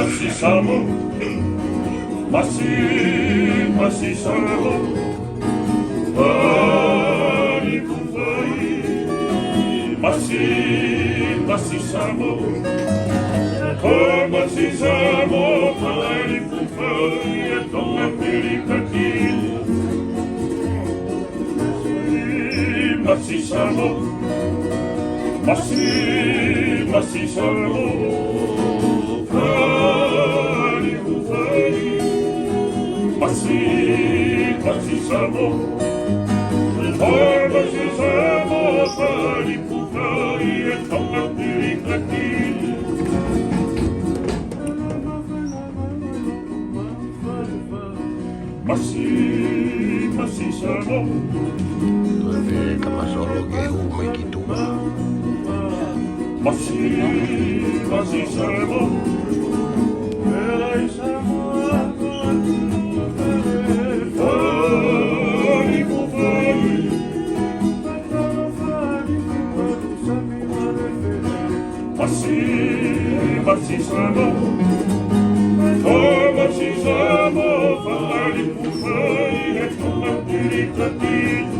masisamo, masisamo, pari kufai, masisamo, masisamo, pari kufai, tonga pirikakili, masisamo, masisamo. Masisamo, pari kufai, tonga pirikakili. Masisamo. Tuote kama solo kehu mekitua. Masisamo. Masisamo, masisamo, pari kufai, tonga pirikakili.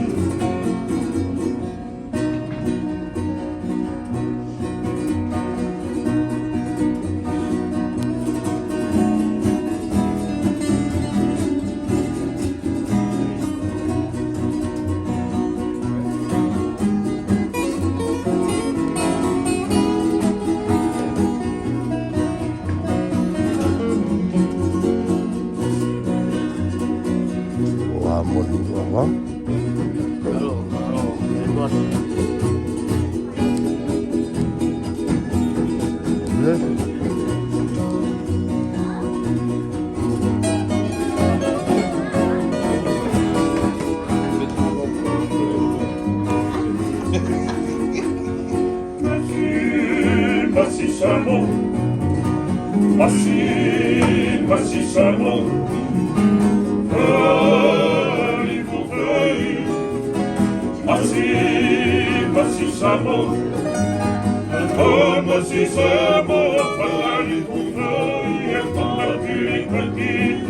Masisamo, masisamo, pari kufai, masisamo, masisamo, pari kufai, tonga pirikakili.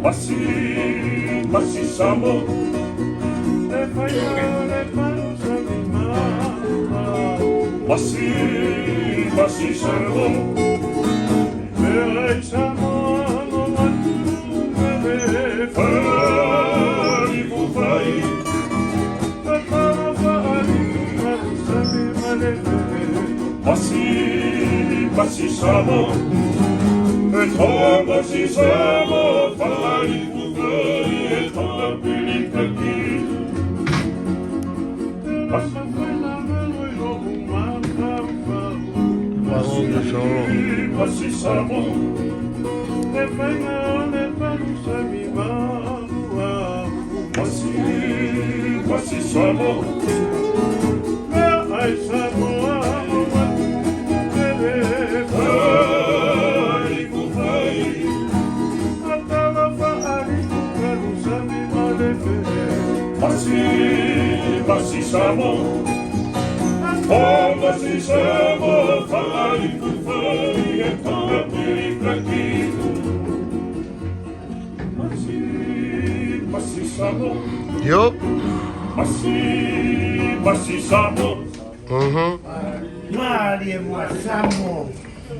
Masisamo. Masisamo, pari kufai, masisamo, masisamo, pari kufai, tonga pirikakili. Masisamo, masisamo, pari kufai, masisamo, masisamo, pari kufai, tonga pirikakili. Masisamo. Yup. Masisamo. Mm-hmm. Maria Masamo.